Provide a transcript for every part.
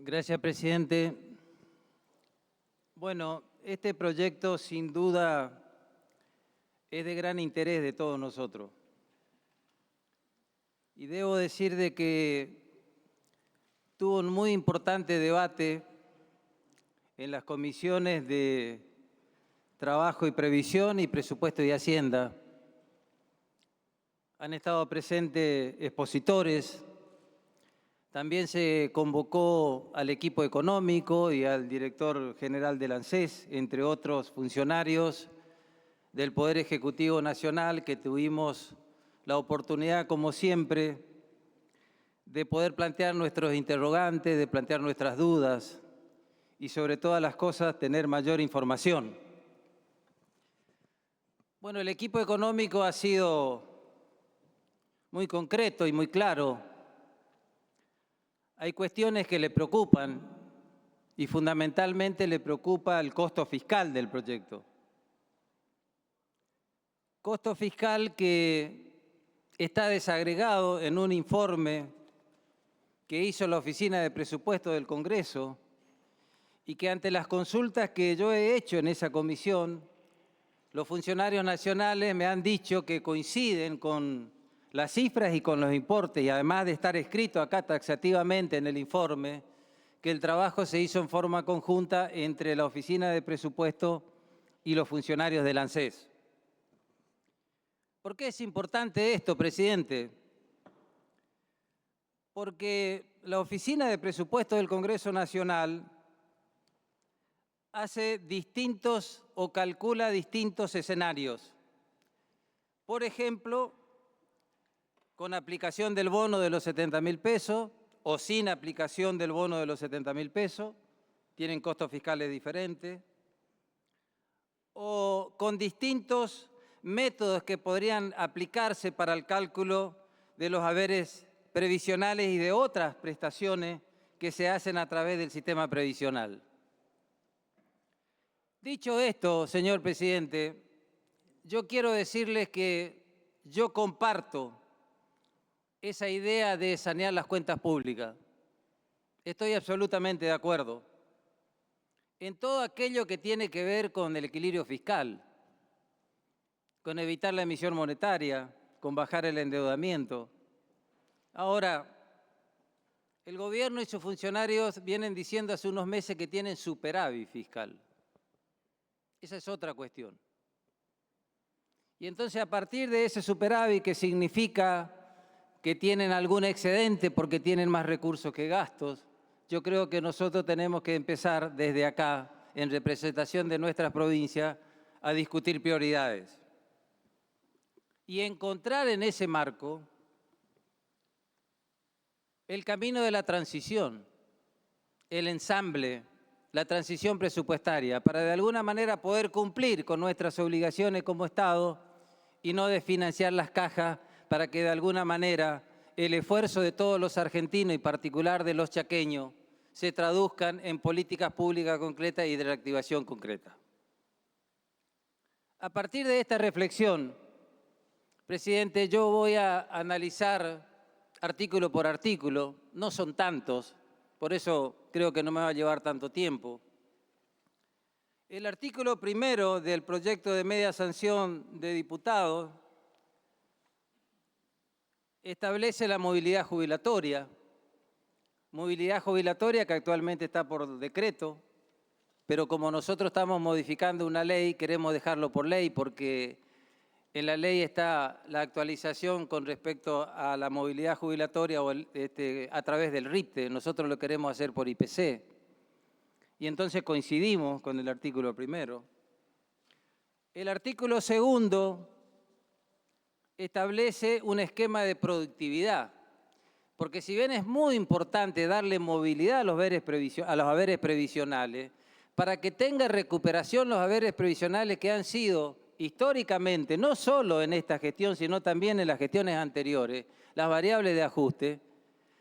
Gracias, presidente. Bueno, este proyecto sin duda es de gran interés de todos nosotros. Y debo decir de que tuvo un muy importante debate en las comisiones de Trabajo y Previsión y Presupuesto y Hacienda. Han estado presentes expositores. También se convocó al equipo económico y al director general del ANSES, entre otros funcionarios del Poder Ejecutivo Nacional, que tuvimos la oportunidad, como siempre, de poder plantear nuestros interrogantes, de plantear nuestras dudas y, sobre todas las cosas, tener mayor información. Bueno, el equipo económico ha sido muy concreto y muy claro. Hay cuestiones que le preocupan y fundamentalmente le preocupa el costo fiscal del proyecto. Costo fiscal que está desagregado en un informe que hizo la Oficina de Presupuesto del Congreso y que ante las consultas que yo he hecho en esa comisión, los funcionarios nacionales me han dicho que coinciden con las cifras y con los importes, y además de estar escrito acá taxativamente en el informe, que el trabajo se hizo en forma conjunta entre la Oficina de Presupuesto y los funcionarios del ANSES. ¿Por qué es importante esto, presidente? Porque la Oficina de Presupuesto del Congreso Nacional hace distintos o calcula distintos escenarios. Por ejemplo, con aplicación del bono de los 70.000 pesos o sin aplicación del bono de los 70.000 pesos, tienen costos fiscales diferentes, o con distintos métodos que podrían aplicarse para el cálculo de los haberes previsionales y de otras prestaciones que se hacen a través del sistema previsional. Dicho esto, señor presidente, yo quiero decirles que yo comparto esa idea de sanear las cuentas públicas. Estoy absolutamente de acuerdo en todo aquello que tiene que ver con el equilibrio fiscal, con evitar la emisión monetaria, con bajar el endeudamiento. Ahora, el gobierno y sus funcionarios vienen diciendo hace unos meses que tienen superávit fiscal. Esa es otra cuestión. Y entonces, a partir de ese superávit, que significa que tienen algún excedente porque tienen más recursos que gastos, yo creo que nosotros tenemos que empezar desde acá, en representación de nuestras provincias, a discutir prioridades. Y encontrar en ese marco el camino de la transición, el ensamble, la transición presupuestaria, para de alguna manera poder cumplir con nuestras obligaciones como Estado y no desfinanciar las cajas para que de alguna manera el esfuerzo de todos los argentinos y en particular de los chaqueños se traduzcan en políticas públicas concretas y de reactivación concreta. A partir de esta reflexión, presidente, yo voy a analizar artículo por artículo, no son tantos, por eso creo que no me va a llevar tanto tiempo. El artículo primero del proyecto de media sanción de diputados establece la movilidad jubilatoria que actualmente está por decreto, pero como nosotros estamos modificando una ley, queremos dejarlo por ley porque en la ley está la actualización con respecto a la movilidad jubilatoria o a través del RIPTE. Nosotros lo queremos hacer por IPC. Y entonces coincidimos con el artículo primero. El artículo segundo establece un esquema de productividad, porque si bien es muy importante darle movilidad a los haberes previsionales, para que tenga recuperación los haberes previsionales que han sido históricamente, no solo en esta gestión, sino también en las gestiones anteriores, las variables de ajuste,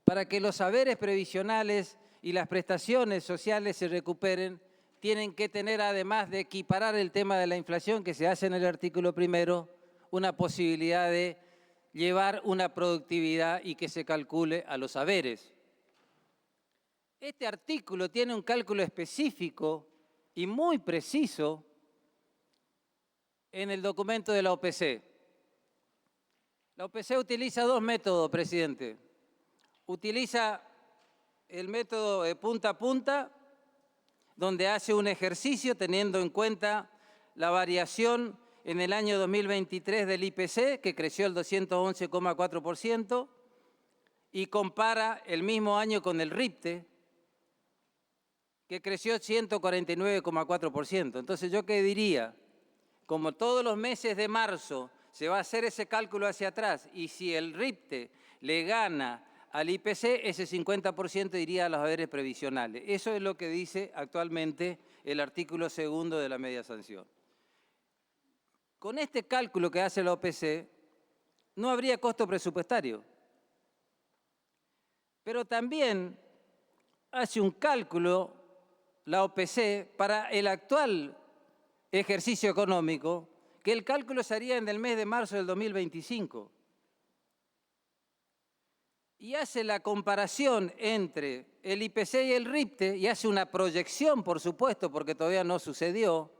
para que los haberes previsionales y las prestaciones sociales se recuperen, tienen que tener, además de equiparar el tema de la inflación que se hace en el artículo primero, una posibilidad de llevar una productividad y que se calcule a los haberes. Este artículo tiene un cálculo específico y muy preciso en el documento de la OPC. La OPC utiliza dos métodos, presidente. Utiliza el método de punta a punta, donde hace un ejercicio teniendo en cuenta la variación en el año 2023 del IPC, que creció el 211,4%, y compara el mismo año con el RIPTE, que creció 149,4%. Entonces, ¿yo qué diría? Como todos los meses de marzo se va a hacer ese cálculo hacia atrás, y si el RIPTE le gana al IPC, ese 50% iría a los haberes previsionales. Eso es lo que dice actualmente el artículo 2 de la media sanción. Con este cálculo que hace la OPC, no habría costo presupuestario. Pero también hace un cálculo la OPC para el actual ejercicio económico, que el cálculo se haría en el mes de marzo del 2025. Y hace la comparación entre el IPC y el RIPTE, y hace una proyección, por supuesto, porque todavía no sucedió,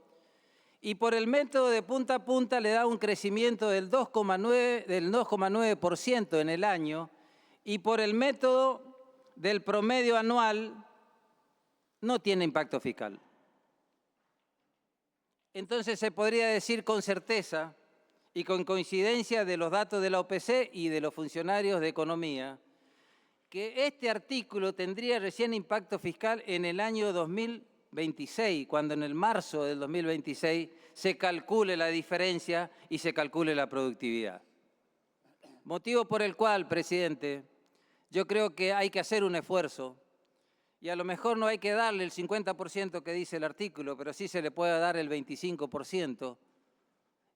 y por el método de punta a punta le da un crecimiento del 2,9% en el año, y por el método del promedio anual no tiene impacto fiscal. Entonces se podría decir con certeza y con coincidencia de los datos de la OPC y de los funcionarios de economía, que este artículo tendría recién impacto fiscal en el año 2026, cuando en el marzo del 2026 se calcule la diferencia y se calcule la productividad. Motivo por el cual, presidente, yo creo que hay que hacer un esfuerzo, y a lo mejor no hay que darle el 50% que dice el artículo, pero sí se le puede dar el 25%,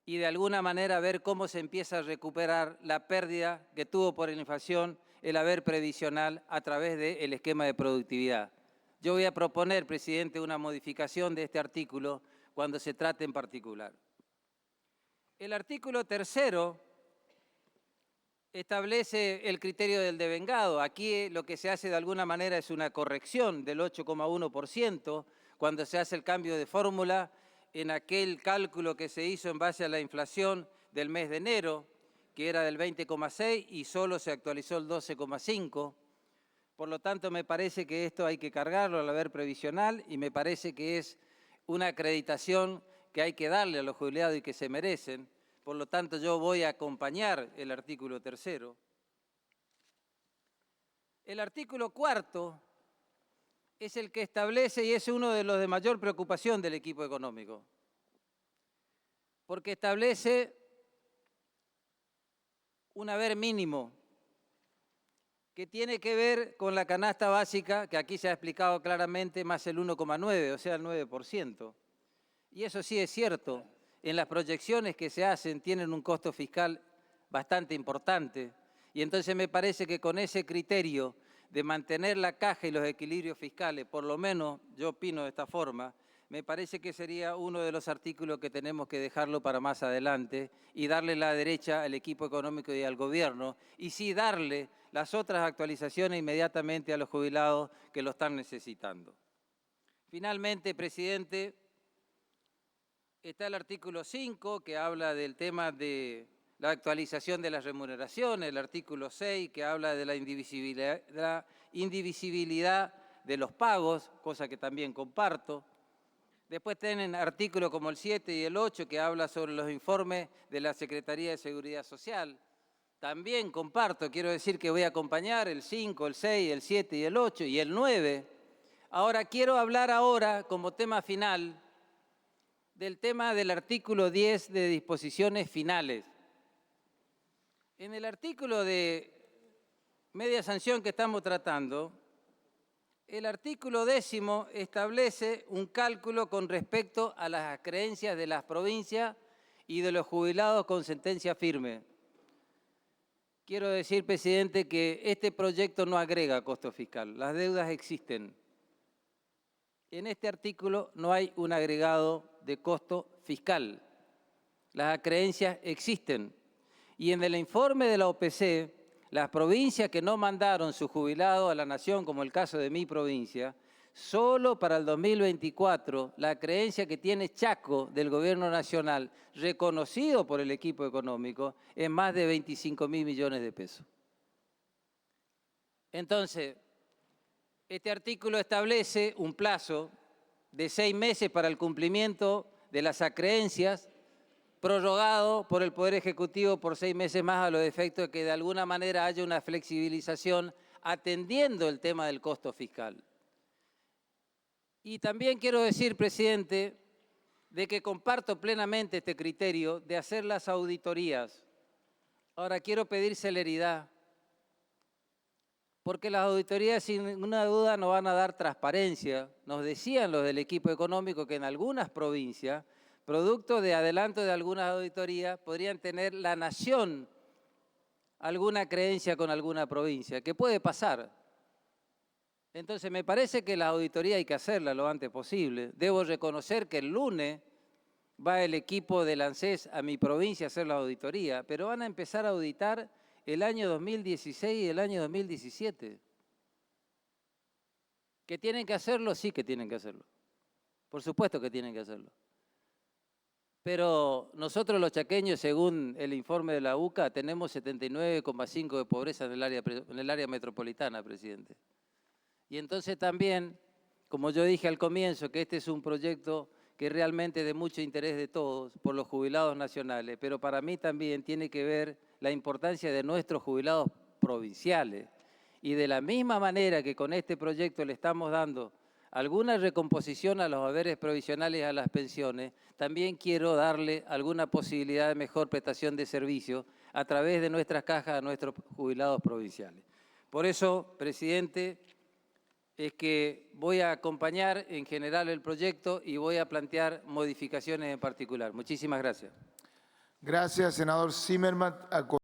y de alguna manera ver cómo se empieza a recuperar la pérdida que tuvo por la inflación el haber previsional a través del esquema de productividad. Yo voy a proponer, presidente, una modificación de este artículo cuando se trate en particular. El artículo 3 establece el criterio del devengado. Aquí lo que se hace de alguna manera es una corrección del 8,1% cuando se hace el cambio de fórmula en aquel cálculo que se hizo en base a la inflación del mes de enero, que era del 20,6 y solo se actualizó el 12,5. Por lo tanto, me parece que esto hay que cargarlo al haber previsional, y me parece que es una acreditación que hay que darle a los jubilados y que se merecen. Por lo tanto, yo voy a acompañar el artículo 3. El artículo 4 es el que establece, y es uno de los de mayor preocupación del equipo económico, porque establece un haber mínimo que tiene que ver con la canasta básica, que aquí se ha explicado claramente, más el 1,9, o sea, el 9%. Y eso sí es cierto, en las proyecciones que se hacen tienen un costo fiscal bastante importante, y entonces me parece que con ese criterio de mantener la caja y los equilibrios fiscales, por lo menos yo opino de esta forma, me parece que sería uno de los artículos que tenemos que dejarlo para más adelante y darle la derecha al equipo económico y al gobierno, y sí darle las otras actualizaciones inmediatamente a los jubilados que lo están necesitando. Finalmente, presidente, está el artículo 5, que habla del tema de la actualización de las remuneraciones, el artículo 6, que habla de la indivisibilidad de los pagos, cosa que también comparto. Después tienen artículos como el 7 y el 8, que habla sobre los informes de la Secretaría de Seguridad Social. También comparto, quiero decir que voy a acompañar el 5, el 6, el 7 y el 8 y el 9. Ahora, quiero hablar como tema final del tema del artículo 10 de disposiciones finales. En el artículo de media sanción que estamos tratando, el artículo 10 establece un cálculo con respecto a las creencias de las provincias y de los jubilados con sentencia firme. Quiero decir, presidente, que este proyecto no agrega costo fiscal. Las deudas existen. En este artículo no hay un agregado de costo fiscal. Las acreencias existen. Y en el informe de la OPC las provincias que no mandaron su jubilado a la nación, como el caso de mi provincia, solo para el 2024, la creencia que tiene Chaco del gobierno nacional, reconocido por el equipo económico, es más de 25.000 millones de pesos. Entonces, este artículo establece un plazo de 6 meses para el cumplimiento de las acreencias, prorrogado por el Poder Ejecutivo por 6 meses más a los efectos de que de alguna manera haya una flexibilización atendiendo el tema del costo fiscal. Y también quiero decir, presidente, de que comparto plenamente este criterio de hacer las auditorías. Ahora quiero pedir celeridad, porque las auditorías sin ninguna duda nos van a dar transparencia. Nos decían los del equipo económico que en algunas provincias, producto de adelanto de algunas auditorías, podrían tener la nación alguna creencia con alguna provincia, que puede pasar. Entonces me parece que la auditoría hay que hacerla lo antes posible. Debo reconocer que el lunes va el equipo del ANSES a mi provincia a hacer la auditoría, pero van a empezar a auditar el año 2016 y el año 2017. ¿Que tienen que hacerlo? Sí que tienen que hacerlo. Por supuesto que tienen que hacerlo. Pero nosotros los chaqueños, según el informe de la UCA, tenemos 79,5 de pobreza en el área metropolitana, presidente. Y entonces también, como yo dije al comienzo, que este es un proyecto que realmente es de mucho interés de todos, por los jubilados nacionales, pero para mí también tiene que ver la importancia de nuestros jubilados provinciales. Y de la misma manera que con este proyecto le estamos dando alguna recomposición a los haberes provisionales y a las pensiones, también quiero darle alguna posibilidad de mejor prestación de servicio a través de nuestras cajas a nuestros jubilados provinciales. Por eso, presidente, es que voy a acompañar en general el proyecto y voy a plantear modificaciones en particular. Muchísimas gracias. Gracias, senador Zimmermann.